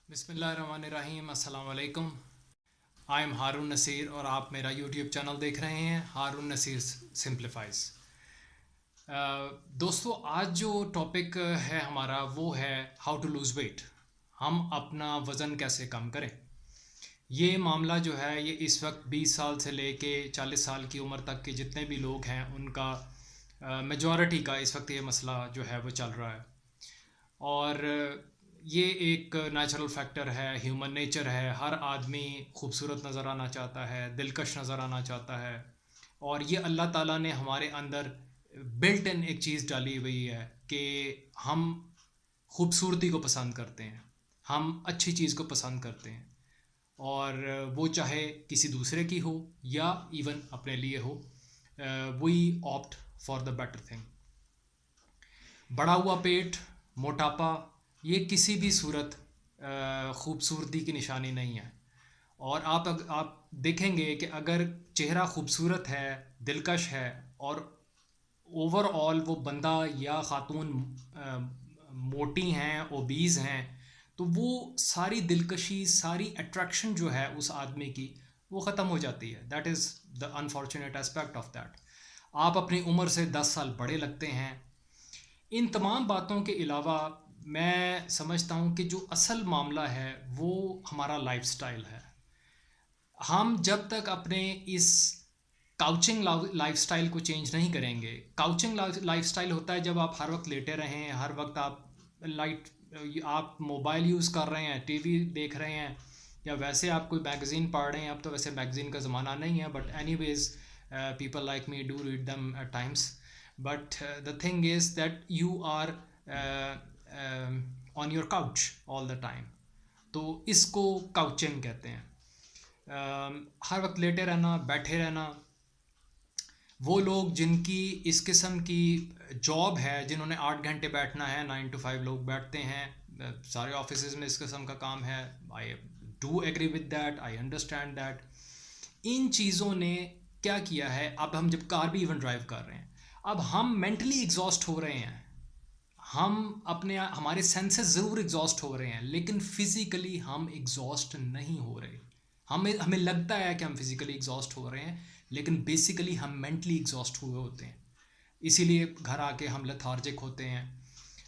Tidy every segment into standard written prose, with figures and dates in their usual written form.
बिस्मिल्लाहिर्रहमानिर्रहीम, अस्सलाम वालेकुम। आई एम हारून नसीर और आप मेरा यूट्यूब चैनल देख रहे हैं, हारून नसीर सिंप्लीफाइज। दोस्तों, आज जो टॉपिक है हमारा वो है हाउ टू लूज़ वेट। हम अपना वज़न कैसे कम करें। ये मामला जो है ये इस वक्त 20 साल से लेके 40 साल की उम्र तक के जितने भी लोग हैं उनका मेजॉरिटी का इस वक्त ये मसला जो है वो चल रहा है। और ये एक नेचुरल फैक्टर है, ह्यूमन नेचर है। हर आदमी खूबसूरत नज़र आना चाहता है, दिलकश नज़र आना चाहता है। और ये अल्लाह ताला ने हमारे अंदर बिल्ट इन एक चीज़ डाली हुई है कि हम खूबसूरती को पसंद करते हैं, हम अच्छी चीज़ को पसंद करते हैं। और वो चाहे किसी दूसरे की हो या इवन अपने लिए हो, we opt for the better thing. बढ़ा हुआ पेट, मोटापा, ये किसी भी सूरत खूबसूरती की निशानी नहीं है। और आप देखेंगे कि अगर चेहरा खूबसूरत है, दिलकश है और ओवरऑल वो बंदा या खातून मोटी हैं, ओबीज़ हैं, तो वो सारी दिलकशी, सारी अट्रैक्शन जो है उस आदमी की वो ख़त्म हो जाती है। That is the unfortunate aspect of that. आप अपनी उम्र से 10 साल बड़े लगते हैं। इन तमाम बातों के अलावा मैं समझता हूँ कि जो असल मामला है वो हमारा लाइफस्टाइल है। हम जब तक अपने इस काउचिंग लाइफस्टाइल को चेंज नहीं करेंगे। काउचिंग लाइफस्टाइल होता है जब आप हर वक्त लेटे रहें, हर वक्त आप मोबाइल यूज़ कर रहे हैं, टीवी देख रहे हैं, या वैसे आप कोई मैगज़ीन पढ़ रहे हैं। अब तो वैसे मैगज़ीन का ज़माना नहीं है, but anyways people like me do read them at times. But the thing is that you are uh, um, on your couch all the time. तो इसको काउचिंग कहते हैं। हर वक्त लेटे रहना, बैठे रहना। वो लोग जिनकी इस किस्म की जॉब है, जिन्होंने 8 घंटे बैठना है, 9 to 5 लोग बैठते हैं, सारे ऑफिस में इस किस्म का काम है। I do agree with that, I understand that. इन चीज़ों ने क्या किया है, अब हम जब कार भी इवन ड्राइव कर रहे हैं, अब हम मेंटली एग्जॉस्ट हो रहे हैं। हम अपने हमारे सेंसेस ज़रूर एग्जॉस्ट हो रहे हैं, लेकिन फिज़िकली हम एग्जॉस्ट नहीं हो रहे। हमें हमें लगता है कि हम फिज़िकली एग्जॉस्ट हो रहे हैं, लेकिन बेसिकली हम मेंटली एग्जॉस्ट हुए होते हैं। इसीलिए घर आके हम लेथार्जिक होते हैं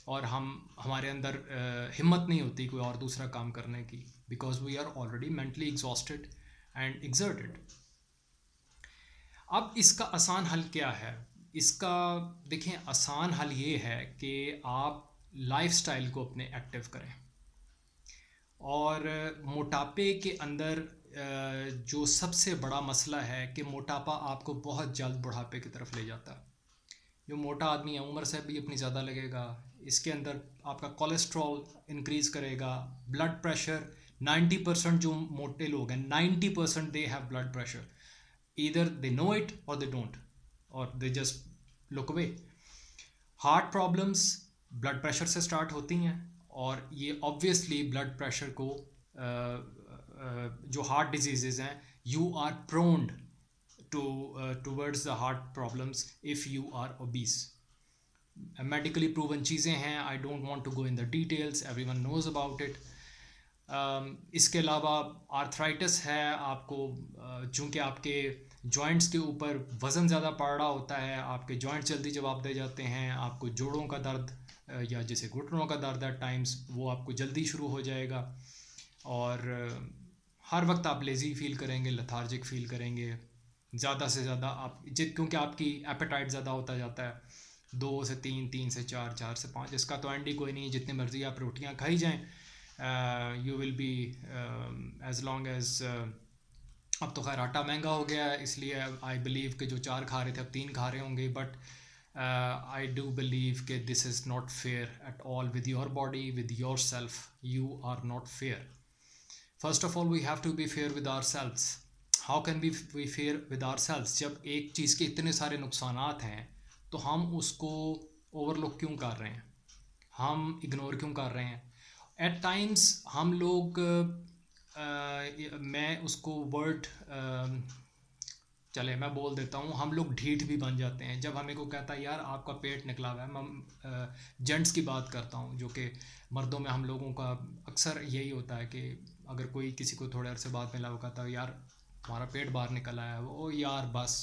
और हमारे अंदर हिम्मत नहीं होती कोई और दूसरा काम करने की, because we are already mentally exhausted and exerted. अब इसका आसान हल क्या है? इसका देखें, आसान हल ये है कि आप लाइफस्टाइल को अपने एक्टिव करें। और मोटापे के अंदर जो सबसे बड़ा मसला है कि मोटापा आपको बहुत जल्द बुढ़ापे की तरफ ले जाता है। जो मोटा आदमी है उम्र से भी अपनी ज़्यादा लगेगा। इसके अंदर आपका कोलेस्ट्रॉल इंक्रीज़ करेगा, ब्लड प्रेशर। 90% जो मोटे लोग हैं, 90% they have blood pressure. Either they know it और दे डोंट, और they just look away. Heart problems blood pressure से स्टार्ट होती हैं, और ये ऑब्वियसली ब्लड प्रेशर को जो हार्ट डिजीज़ हैं, you are proned to towards the heart problems if you are obese. Medically proven चीज़ें हैं, I don't want to go in the details, everyone knows about it. इसके अलावा arthritis है आपको, चूँकि आपके जॉइंट्स के ऊपर वज़न ज़्यादा पड़ रहा होता है, आपके जॉइंट्स जल्दी जवाब दे जाते हैं। आपको जोड़ों का दर्द या जैसे घुटनों का दर्द एट टाइम्स, वो आपको जल्दी शुरू हो जाएगा। और हर वक्त आप लेज़ी फील करेंगे, लथार्जिक फील करेंगे। ज़्यादा से ज़्यादा आप क्योंकि आपकी एपेटाइट ज़्यादा होता जाता है, 2 से 3, 3 से 4, 4 से 5, इसका तो एंड ही कोई नहीं। जितनी मर्ज़ी आप रोटियां खाई जाएं, you will be as long as. अब तो खैर आटा महंगा हो गया है, इसलिए आई बिलीव कि जो 4 खा रहे थे अब 3 खा रहे होंगे। बट आई डू बिलीव कि this is not fair at all with your body, with your self. You are not fair. First of all we have to be fair with our selves. How can we fair with our selves? जब एक चीज़ के इतने सारे नुकसानात हैं तो हम उसको overlook क्यों कर रहे हैं, हम इग्नोर क्यों कर रहे हैं? एट टाइम्स हम लोग मैं उसको वर्ड चले मैं बोल देता हूँ, हम लोग ढीठ भी बन जाते हैं जब हमें को कहता है यार आपका पेट निकला हुआ है। मैं जेंट्स की बात करता हूँ, जो कि मर्दों में हम लोगों का अक्सर यही होता है कि अगर कोई किसी को थोड़े अरसे बाद मिला, वो कहता है यार हमारा पेट बाहर निकल आया है, वो यार बस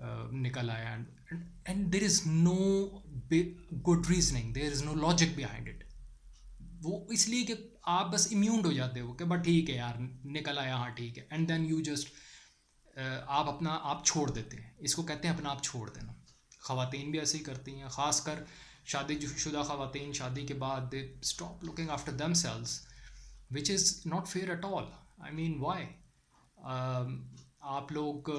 निकल आया। And there is no good reasoning, there is no logic behind it. वो इसलिए कि आप बस इम्यून हो जाते हो कि बस ठीक है यार निकल आया, हाँ ठीक है, एंड देन यू जस्ट आप अपना आप छोड़ देते हैं। इसको कहते हैं अपना आप छोड़ देना। ख़वातीन भी ऐसे ही करती हैं, ख़ासकर शादीशुदा ख़वातीन शादी के बाद they stop looking after themselves, which is not fair at all. I mean why? आप लोग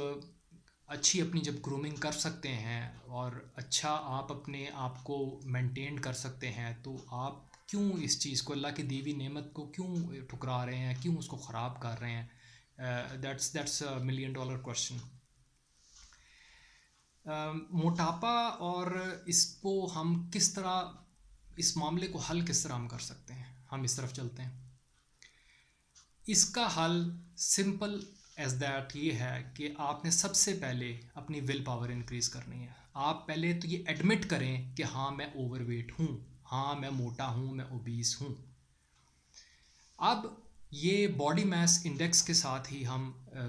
अच्छी अपनी जब ग्रूमिंग कर सकते हैं और अच्छा आप अपने आप को मेंटेन कर सकते हैं, तो आप क्यों इस चीज़ को, अल्लाह की दी हुई नेमत को क्यों ठुकरा रहे हैं, क्यों उसको ख़राब कर रहे हैं? That's a million dollar question. मोटापा और इसको हम किस तरह, इस मामले को हल किस तरह हम कर सकते हैं, हम इस तरफ चलते हैं। इसका हल सिंपल एज दैट ये है कि आपने सबसे पहले अपनी विल पावर इंक्रीज़ करनी है। आप पहले तो ये एडमिट करें कि हाँ मैं ओवरवेट हूँ, हाँ मैं मोटा हूँ, मैं ओबीस हूँ। अब ये बॉडी मास इंडेक्स के साथ ही हम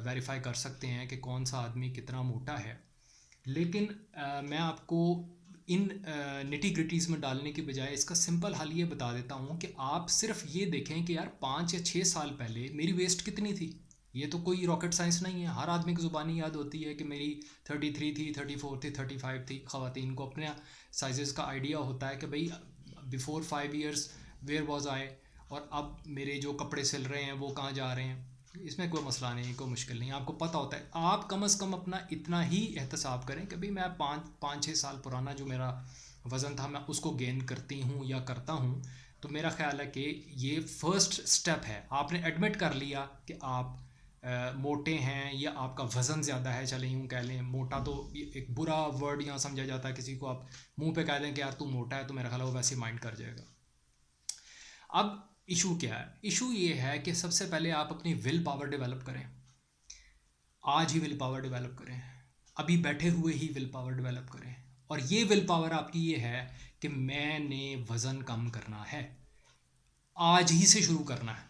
वेरीफाई कर सकते हैं कि कौन सा आदमी कितना मोटा है। लेकिन मैं आपको इन निटी ग्रिटीज़ में डालने की बजाय इसका सिंपल हल ये बता देता हूँ कि आप सिर्फ ये देखें कि यार 5 या 6 साल पहले मेरी वेस्ट कितनी थी। ये तो कोई रॉकेट साइंस नहीं है, हर आदमी की ज़ुबानी याद होती है कि मेरी 33 थी, 34 थी, 35 थी। ख़वातीन को अपने साइज़ का आइडिया होता है कि भाई before 5 years where was I, और अब मेरे जो कपड़े सिल रहे हैं वो कहाँ जा रहे हैं। इसमें कोई मसला नहीं, कोई मुश्किल नहीं, आपको पता होता है। आप कम से कम अपना इतना ही एहतसाब करें कि भाई मैं 5-6 साल पुराना जो मेरा वज़न था मैं उसको गेन करती हूँ या करता हूँ। तो मेरा ख्याल है कि ये फ़र्स्ट स्टेप है। आपने एडमिट कर लिया कि आप मोटे हैं या आपका वज़न ज़्यादा है, चले यूँ कह लें। मोटा तो एक बुरा वर्ड यहाँ समझा जाता है, किसी को आप मुंह पे कह दें कि यार तू मोटा है, तो मेरा ख्याल है वो वैसे माइंड कर जाएगा। अब इशू क्या है? इशू ये है कि सबसे पहले आप अपनी विल पावर डेवलप करें। आज ही विल पावर डेवलप करें, अभी बैठे हुए ही विल पावर डेवलप करें। और ये विल पावर आपकी ये है कि मैंने वज़न कम करना है, आज ही से शुरू करना है।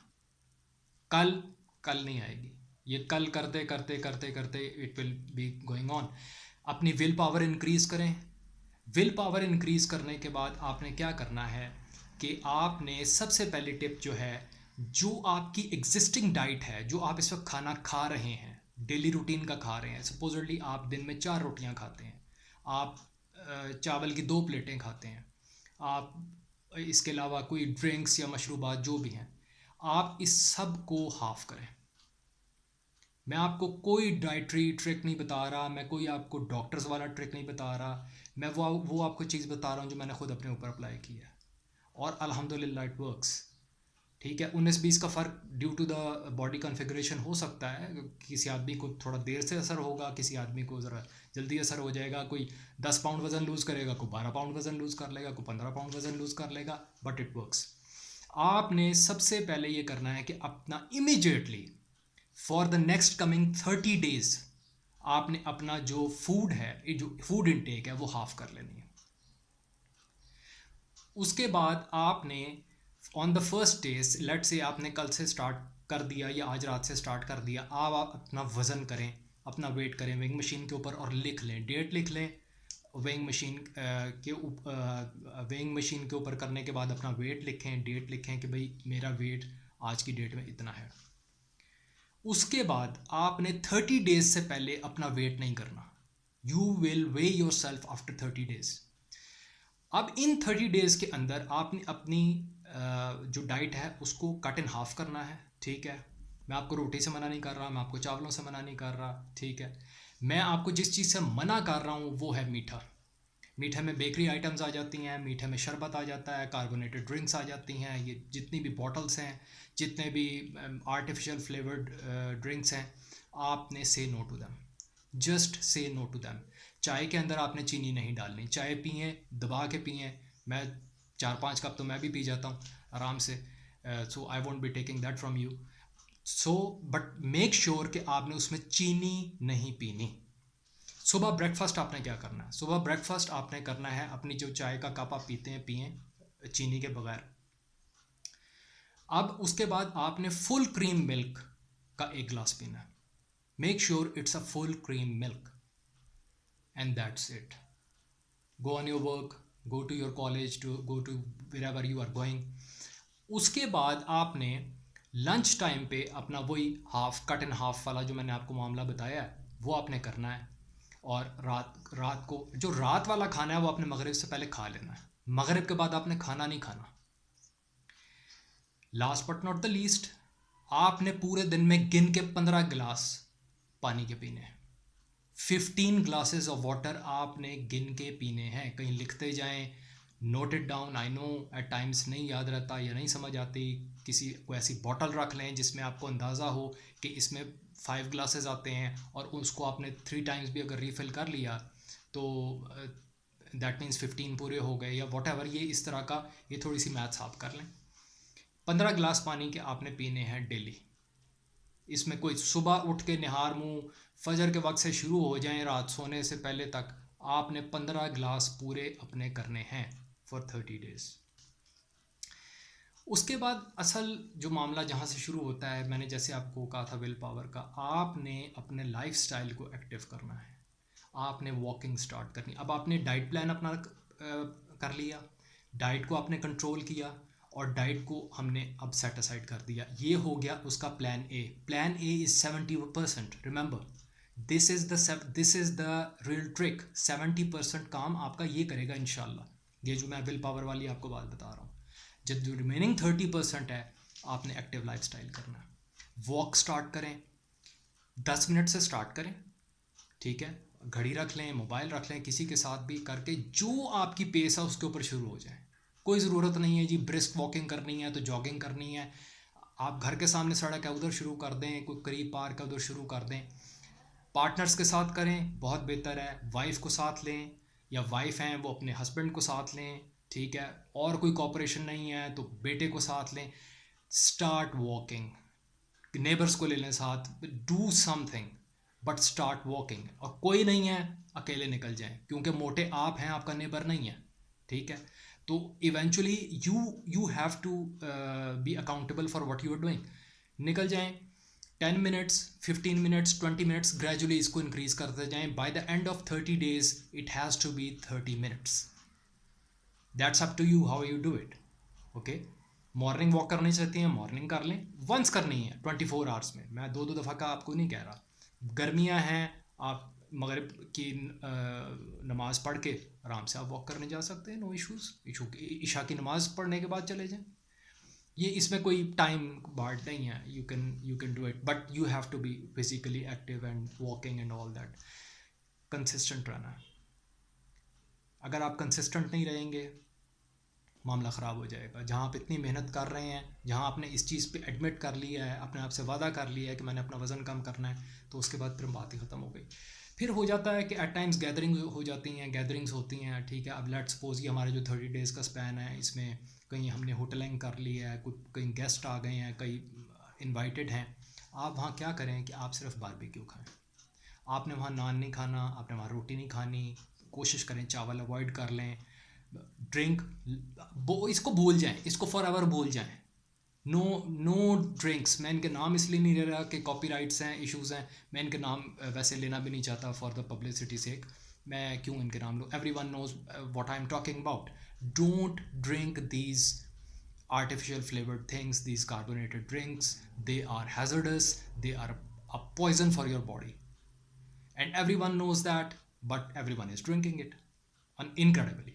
कल कल नहीं आएगी, ये कल करते करते करते करते it will be going on. अपनी विल पावर इंक्रीज़ करें। विल पावर इंक्रीज़ करने के बाद आपने क्या करना है कि आपने सबसे पहली टिप जो है, जो आपकी एग्जिस्टिंग डाइट है, जो आप इस वक्त खाना खा रहे हैं, डेली रूटीन का खा रहे हैं, सपोजली आप दिन में 4 रोटियां खाते हैं, आप चावल की 2 प्लेटें खाते हैं, आप इसके अलावा कोई ड्रिंक्स या मशरूबात जो भी हैं, आप इस सब को हाफ करें। मैं आपको कोई डाइटरी ट्रिक नहीं बता रहा, मैं कोई आपको डॉक्टर्स वाला ट्रिक नहीं बता रहा, मैं वो आपको चीज़ बता रहा हूँ जो मैंने खुद अपने ऊपर अप्लाई की है, और अल्हम्दुलिल्लाह इट वर्क्स। ठीक है, 19-20 का फ़र्क due to the body configuration हो सकता है। किसी आदमी को थोड़ा देर से असर होगा, किसी आदमी को ज़रा जल्दी असर हो जाएगा। कोई 10 पाउंड वज़न लूज़ करेगा, कोई 12 पाउंड वज़न लूज़ कर लेगा, कोई 15 पाउंड वज़न लूज़ कर लेगा, बट इट वर्क्स। आपने सबसे पहले ये करना है कि अपना immediately for the next coming 30 days आपने अपना जो फूड है, जो फूड इनटेक है, वो हाफ कर लेनी है। उसके बाद आपने on the first days, let say आपने कल से स्टार्ट कर दिया या आज रात से स्टार्ट कर दिया, आप अपना वज़न करें, अपना वेट करें वेइंग मशीन के ऊपर, और लिख लें, डेट लिख लें वेइंग मशीन वेइंग मशीन के ऊपर करने के बाद अपना वेट लिखें, डेट लिखें कि भाई मेरा वेट आज की डेट में इतना है। उसके बाद आपने 30 डेज से पहले अपना वेट नहीं करना। You will way your self after 30 days. अब इन 30 डेज के अंदर आपने अपनी जो डाइट है उसको कट इन हाफ करना है। ठीक है, मैं आपको रोटी से मना नहीं कर रहा, मैं आपको चावलों से मना नहीं कर रहा। ठीक है, मैं आपको जिस चीज़ से मना कर रहा हूँ वो है मीठा। मीठे में बेकरी आइटम्स आ जाती हैं, मीठे में शरबत आ जाता है, कार्बोनेटेड ड्रिंक्स आ जाती हैं, ये जितनी भी बॉटल्स हैं, जितने भी आर्टिफिशियल फ्लेवर्ड ड्रिंक्स हैं, आपने say no to them. Just say no to them. चाय के अंदर आपने चीनी नहीं डालनी, चाय पिए दबा के पिए। मैं 4-5 कप तो मैं भी पी जाता हूँ आराम से, so I won't be taking that from you. So but make sure कि आपने उसमें चीनी नहीं पीनी। सुबह ब्रेकफास्ट आपने क्या करना है? सुबह ब्रेकफास्ट आपने करना है अपनी जो चाय का कप आप पीते हैं पिएं चीनी के बगैर। अब उसके बाद आपने फुल क्रीम मिल्क का एक गिलास पीना है। Make sure it's a full cream milk and that's it. Go on your work, go to your college, to go to wherever you are going. उसके बाद आपने लंच टाइम पे अपना वही हाफ कट एंड हाफ वाला जो मैंने आपको मामला बताया है वो आपने करना है। और रात रात को जो रात वाला खाना है वो आपने मगरिब से पहले खा लेना है। मगरिब के बाद आपने खाना नहीं खाना। Last but not the least, आपने पूरे दिन में गिन के 15 गिलास पानी के पीने हैं। 15 ग्लासेस ऑफ वाटर आपने गिन के पीने हैं। कहीं लिखते जाएं, note it down. I know at times नहीं याद रहता या नहीं समझ आती। किसी को ऐसी बॉटल रख लें जिसमें आपको अंदाज़ा हो कि इसमें 5 ग्लासेस आते हैं और उसको आपने 3 टाइम्स भी अगर रीफ़िल कर लिया तो दैट मीन्स 15 पूरे हो गए या वॉट एवर। ये इस तरह का ये थोड़ी सी मैथ्स आप कर लें। 15 ग्लास पानी के आपने पीने हैं डेली। इसमें कोई सुबह उठ के निहार मुंह फजर के वक्त से शुरू हो जाएं रात सोने से पहले तक, आपने 15 गिलास पूरे अपने करने हैं फॉर 30 डेज। उसके बाद असल जो मामला जहाँ से शुरू होता है, मैंने जैसे आपको कहा था विल पावर का, आपने अपने लाइफस्टाइल को एक्टिव करना है। आपने वॉकिंग स्टार्ट करनी। अब आपने डाइट प्लान अपना कर लिया, डाइट को आपने कंट्रोल किया और डाइट को हमने अब सेट असाइड कर दिया। ये हो गया उसका plan A. Plan A is 70%। Remember this is the real trick. 70% काम आपका ये करेगा इंशाल्लाह। ये जो मैं विल पावर वाली आपको बात बता रहा हूँ। जब जो रिमेनिंग 30% है आपने एक्टिव लाइफस्टाइल करना है। वॉक स्टार्ट करें, 10 मिनट से स्टार्ट करें, ठीक है। घड़ी रख लें, मोबाइल रख लें, किसी के साथ भी करके जो आपकी पेस है उसके ऊपर शुरू हो जाए। कोई ज़रूरत नहीं है जी ब्रिस्क वॉकिंग करनी है तो जॉगिंग करनी है। आप घर के सामने सड़क है उधर शुरू कर दें, कोई करीब पार्क है उधर शुरू कर दें। पार्टनर्स के साथ करें, बहुत बेहतर है। वाइफ को साथ लें या वाइफ हैं वो अपने हस्बैंड को साथ लें, ठीक है। और कोई कॉपरेशन नहीं है तो बेटे को साथ लें। स्टार्ट वॉकिंग, नेबर्स को ले लें साथ, do something but start walking. और कोई नहीं है अकेले निकल जाएं, क्योंकि मोटे आप हैं, आपका नेबर नहीं है, ठीक है। तो eventually you have to be accountable for what you are doing. निकल जाएं। 10 मिनट्स, 15 मिनट्स, 20 मिनट्स, ग्रेजुअली इसको इंक्रीज करते जाएं। By the end of 30 days it has to be 30 minutes. That's up to you how you do it, okay. Morning walk करनी चाहती हैं morning कर लें, वंस करनी है 24 आवर्स में। मैं दो दफ़ा का आपको नहीं कह रहा। गर्मियां हैं, आप मगरिब की नमाज़ पढ़ के आराम से आप वॉक करने जा सकते हैं, नो इश्यूज़। ईशा की नमाज़ पढ़ने के बाद चले जाएं। ये इसमें कोई टाइम बार्ड नहीं है। You can do it but you have to be physically active and walking and all that. Consistent रहना है। अगर आप कंसिस्टेंट नहीं रहेंगे मामला ख़राब हो जाएगा। जहाँ आप इतनी मेहनत कर रहे हैं, जहाँ आपने इस चीज़ पे एडमिट कर लिया है, अपने आप से वादा कर लिया है कि मैंने अपना वज़न कम करना है, तो उसके बाद फिर बात ही ख़त्म हो गई। फिर हो जाता है कि एट टाइम्स गैदरिंग हो जाती हैं, गैदरिंग्स होती हैं, ठीक है। अब लेट्स सपोज ये हमारे जो 30 डेज़ का स्पैन है, इसमें कहीं हमने होटलिंग कर लिया है, कुछ कहीं गेस्ट आ गए हैं, कहीं इन्वाइटेड हैं। आप वहाँ क्या करें कि आप सिर्फ बारबेक्यू खाएँ। आपने वहाँ नान नहीं खाना, आपने वहाँ रोटी नहीं खानी। कोशिश करें चावल अवॉइड कर लें। ड्रिंक इसको भूल जाएं, इसको फॉर एवर भूल जाएं। No no drinks. मैं इनके नाम इसलिए नहीं ले रहा कि कॉपीराइट्स हैं, इश्यूज़ हैं। मैं इनके नाम वैसे लेना भी नहीं चाहता फॉर द पब्लिसिटी सेक। मैं क्यों इनके नाम लूँ? Everyone knows what I am talking about. Don't drink these artificial flavored things, these carbonated drinks. They are hazardous, they are a poison for your body, and everyone knows that, but everyone is drinking it incredibly.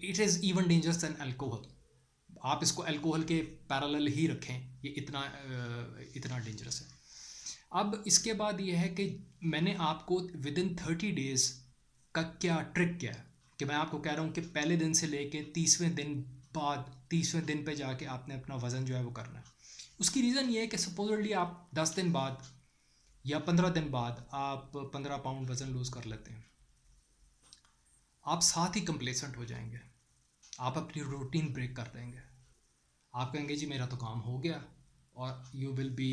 It is even dangerous than alcohol. आप इसको alcohol के parallel ही रखें, ये इतना dangerous है। अब इसके बाद ये है कि मैंने आपको विद इन 30 डेज़ का क्या ट्रिक क्या है कि मैं आपको कह रहा हूँ कि पहले दिन से लेके 30वें दिन बाद 30वें दिन पे जाके आपने अपना वज़न जो है वो करना है। उसकी रीज़न ये है कि सपोजली आप 10 दिन बाद या 15 दिन बाद आप 15 पाउंड वज़न लूज़ कर लेते हैं, आप साथ ही कंप्लेसेंट हो जाएंगे। आप अपनी रूटीन ब्रेक कर देंगे। आप कहेंगे जी मेरा तो काम हो गया और you will be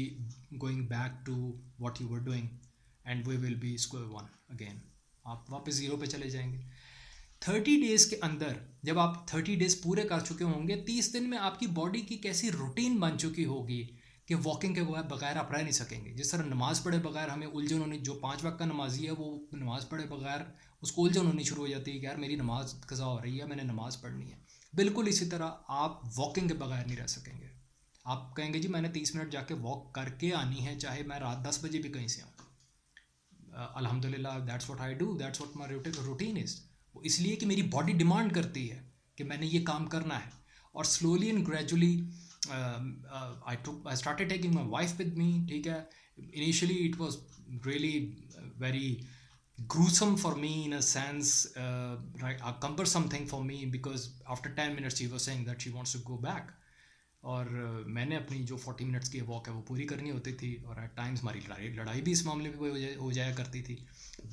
going back to what you were doing and we will be square one again. आप वापस ज़ीरो पे चले जाएंगे. 30 डेज़ के अंदर जब आप 30 डेज़ पूरे कर चुके होंगे, 30 दिन में आपकी बॉडी की कैसी रूटीन बन चुकी होगी कि वॉकिंग के बगैर आप रह नहीं सकेंगे. जिस तरह नमाज़ पढ़े बगैर हमें उलझन होनी, जो 5 वक्त का नमाजी है वो नमाज़ पढ़े बगैर उसको उलझन होनी शुरू हो जाती है कि यार मेरी नमाज कज़ा हो रही है, मैंने नमाज़ पढ़नी है. बिल्कुल इसी तरह आप वॉकिंग के बगैर नहीं रह सकेंगे. आप कहेंगे जी मैंने 30 मिनट जाके वॉक करके आनी है, चाहे मैं रात 10 बजे भी कहीं से आऊँ. अल्हम्दुलिल्लाह that's what I do, that's what my routine is. वो इसलिए कि मेरी बॉडी डिमांड करती है कि मैंने ये काम करना है. और slowly and gradually I started taking my wife with me. ठीक है, initially it was really very gruesome for me in a sense, right, a cumbersome thing for me because after 10 minutes she was saying that she wants to go back. और मैंने अपनी जो 40 minutes की walk है वो पूरी करनी होती थी और एट टाइम्स हमारी लड़ाई भी इस मामले में हो जाया करती थी.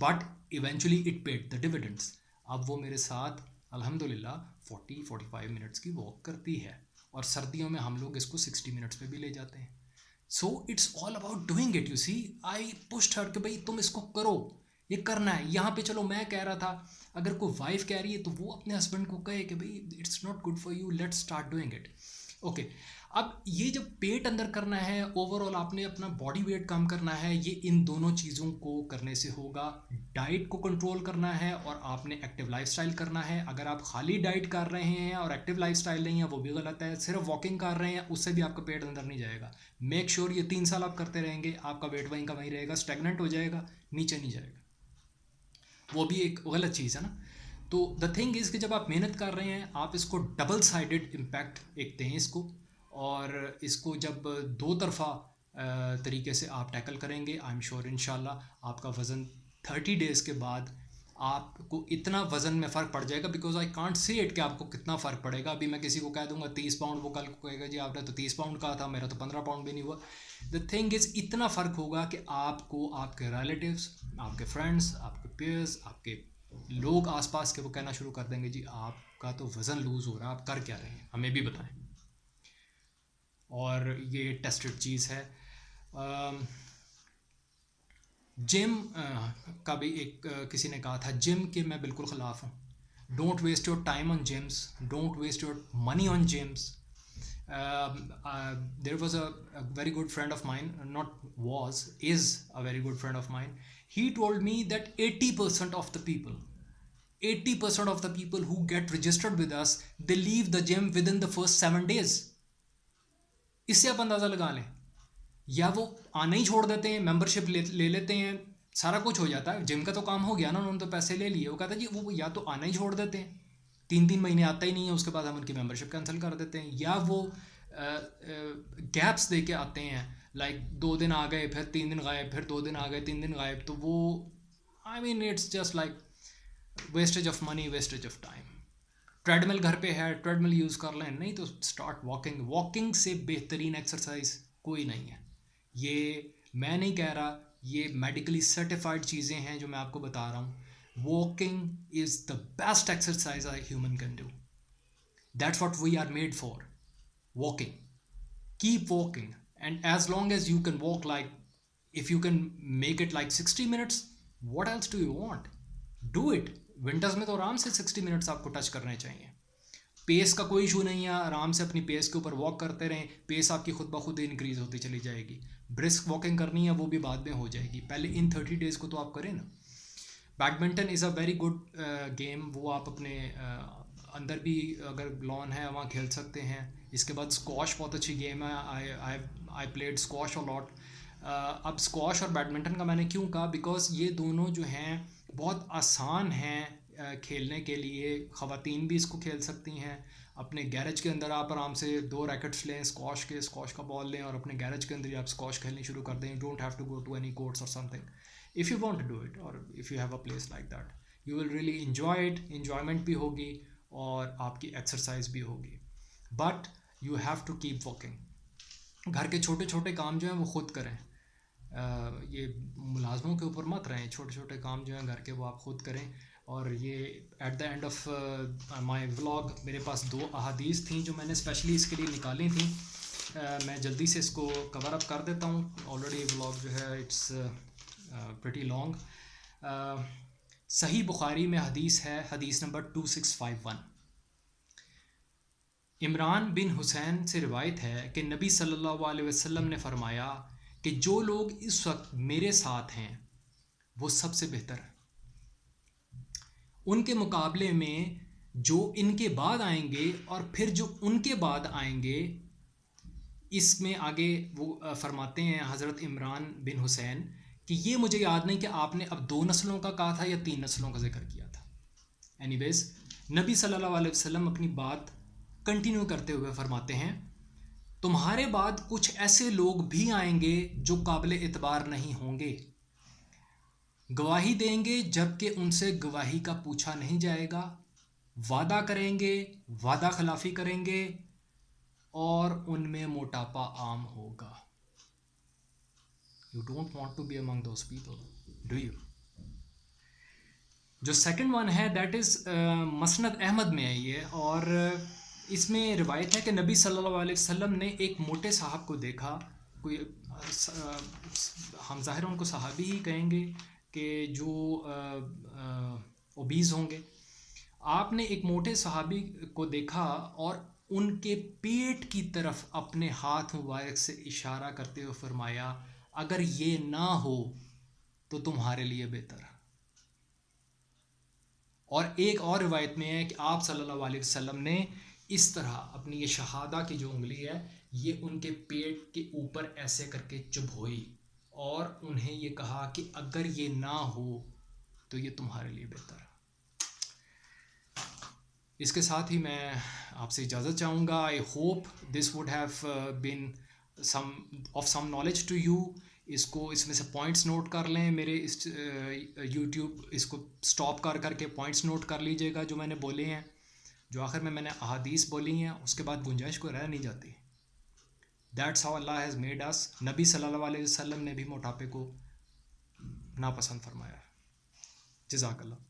But eventually it paid the dividends. अब वो मेरे साथ अल्हम्दुलिल्लाह 40-45 मिनट्स की वॉक करती है और सर्दियों में हम लोग इसको 60 मिनट्स पे भी ले जाते हैं. So it's all about doing it. You see, I pushed her कि भाई तुम इसको करो, ये करना है. यहाँ पे चलो मैं कह रहा था, अगर कोई वाइफ कह रही है तो वो अपने हस्बैंड को कहे कि भाई it's not good for you, let's start doing it. Okay, अब ये जब पेट अंदर करना है, ओवरऑल आपने अपना बॉडी वेट कम करना है, ये इन दोनों चीज़ों को करने से होगा. डाइट को कंट्रोल करना है और आपने एक्टिव लाइफस्टाइल करना है. अगर आप खाली डाइट कर रहे हैं और एक्टिव लाइफस्टाइल नहीं है वो भी गलत है. सिर्फ वॉकिंग कर रहे हैं उससे भी आपका पेट अंदर नहीं जाएगा. मेक श्योर ये 3 साल आप करते रहेंगे, आपका वेट वहीं का वहीं रहेगा, स्टेगनेंट हो जाएगा, नीचे नहीं जाएगा. वो भी एक गलत चीज़ है ना. तो द थिंग इज़ कि जब आप मेहनत कर रहे हैं आप इसको डबल साइडेड इम्पैक्ट एक दें इसको. और इसको जब दो तरफा तरीके से आप टैकल करेंगे, आई एम श्योर इंशाल्लाह आपका वज़न 30 डेज़ के बाद आपको इतना वज़न में फ़र्क पड़ जाएगा. Because I can't say it कि आपको कितना फ़र्क पड़ेगा. अभी मैं किसी को कह दूंगा 30 पाउंड, वो कल को कहेगा जी आपने तो 30 पाउंड कहा था, मेरा तो 15 पाउंड भी नहीं हुआ. द थिंग इज़ इतना फ़र्क होगा कि आपको आपके रिलेटिव्स, आपके फ्रेंड्स, आपके पेयर्स, आपके लोग आसपास के वो कहना शुरू कर देंगे जी आपका तो वज़न लूज़ हो रहा है, आप कर क्या रहे हैं, हमें भी बताएं. और ये टेस्टेड चीज़ है. जिम का भी एक किसी ने कहा था जिम के मैं बिल्कुल ख़िलाफ़ हूँ. Don't waste your time on gyms, don't waste your money on gyms. There was a very good friend of mine, is a very good friend of mine. He told me that 80% of the people who get registered with us, they leave the gym within the first 7 days. इससे आप अंदाज़ा लगा लें. या वो आना ही छोड़ देते हैं, मेंबरशिप ले लेते हैं, सारा कुछ हो जाता है, जिम का तो काम हो गया ना, उन्होंने तो पैसे ले लिए. वो कहता है जी वो या तो आना ही छोड़ देते हैं, 3-3 महीने आता ही नहीं है, उसके बाद हम उनकी मेंबरशिप कैंसिल कर देते हैं. या वो गैप्स दे के आते हैं, लाइक 2 दिन आ गए फिर 3 दिन गायब, फिर 2 दिन आ गए 3 दिन गायब. तो वो I mean it's just like wastage of money, wastage of time. Treadmill घर पे है, ट्रेडमिल यूज़ कर लें, नहीं तो स्टार्ट वॉकिंग. वॉकिंग से बेहतरीन एक्सरसाइज कोई नहीं है. ये मैं नहीं कह रहा, ये मेडिकली सर्टिफाइड चीज़ें हैं जो मैं आपको बता रहा हूँ. Walking is the best exercise a human can do. That's what we are made for. Walking. Keep walking. And as long as you can walk, like if you can make it like 60 minutes, what else do you want? Do it. Winters में तो आराम से 60 minutes आपको touch करने चाहिए. Pace का कोई issue नहीं है, आराम से अपनी पेस के ऊपर वॉक करते रहें, पेस आपकी खुद ब खुद इंक्रीज़ होती चली जाएगी. ब्रिस्क वॉकिंग करनी है वो भी बाद में हो जाएगी, पहले इन 30 डेज़ को तो आप करें ना. Badminton is a very good game. वो आप अपने अंदर भी अगर लॉन है वहाँ खेल सकते हैं. इसके बाद स्क्वॉश बहुत अच्छी गेम है. I played squash a lot. अब स्क्वॉश और बैडमिंटन का मैंने क्यों कहा, बिकॉज ये दोनों जो हैं बहुत आसान हैं खेलने के लिए. ख़वातीन भी इसको खेल सकती हैं. अपने गैरेज के अंदर आप आराम से 2 रैकेट्स लें स्क्वॉश का बॉल लें और अपने गैरेज के अंदर ही आप स्क्वॉश खेलनी शुरू कर दें. You don't have to go to any courts और something. If you want to do it और if you have a place like that, you will really enjoy it. Enjoyment भी होगी और आपकी एक्सरसाइज भी होगी. But you have to keep walking. घर के छोटे छोटे काम जो हैं वो ख़ुद करें. ये मुलाजमों के ऊपर मत रहें. छोटे छोटे काम जो हैं घर के वो आप ख़ुद करें. और ये at the end of my vlog मेरे पास 2 अहादीस थी जो मैंने स्पेशली इसके लिए निकाली थी. मैं जल्दी से इसको कवर अप कर देता हूँ। ऑलरेडी व्लॉग जो है इट्स प्रिटी लॉन्ग। सही बुखारी में हदीस है, हदीस नंबर 2651। इमरान बिन हुसैन से रिवायत है कि नबी सल्लल्लाहु अलैहि वसल्लम ने फरमाया कि जो लोग इस वक्त मेरे साथ हैं वो सबसे बेहतर है, उनके मुकाबले में जो इनके बाद आएंगे और फिर जो उनके बाद आएंगे। इसमें आगे वो फरमाते हैं हज़रत इमरान बिन हुसैन कि ये मुझे याद नहीं कि आपने अब 2 नस्लों का कहा था या 3 नस्लों का जिक्र किया था। एनीवेज, नबी सल्लल्लाहु अलैहि वसल्लम अपनी बात कंटिन्यू करते हुए फरमाते हैं, तुम्हारे बाद कुछ ऐसे लोग भी आएंगे जो काबिल एतबार नहीं होंगे, गवाही देंगे जबकि उनसे गवाही का पूछा नहीं जाएगा, वादा करेंगे, वादा खिलाफी करेंगे और उनमें मोटापा आम होगा। You don't want to be among those people, do you? जो सेकंड वन है दैट इज़ मसनद अहमद में है ये, और इसमें रिवायत है कि नबी सल्लल्लाहु अलैहि वसल्लम ने एक मोटे साहब को देखा। कोई हम ज़ाहिर उनको सहाबी ही कहेंगे कि जो ओबीज़ होंगे। आपने एक मोटे सहाबी को देखा और उनके पेट की तरफ अपने हाथ मुबारक से इशारा करते हुए फरमाया, अगर ये ना हो तो तुम्हारे लिए बेहतर। और एक और रिवायत में है कि आप सल्लल्लाहु अलैहि वसल्लम ने इस तरह अपनी ये शहादा की जो उंगली है ये उनके पेट के ऊपर ऐसे करके चुभोई और उन्हें ये कहा कि अगर ये ना हो तो ये तुम्हारे लिए बेहतर। इसके साथ ही मैं आपसे इजाज़त चाहूँगा। I hope this would have been some knowledge to you. इसको इसमें से पॉइंट्स नोट कर लें। मेरे इस यूट्यूब इसको स्टॉप कर करके पॉइंट्स नोट कर लीजिएगा जो मैंने बोले हैं, जो आखिर में मैंने अहादीस बोली हैं, उसके बाद गुंजाइश को रह नहीं जाती। That's how Allah has made us. नबी सल्लल्लाहु अलैहि वसल्लम ने भी मोटापे को नापसंद फरमाया। जज़ाकल्लाह।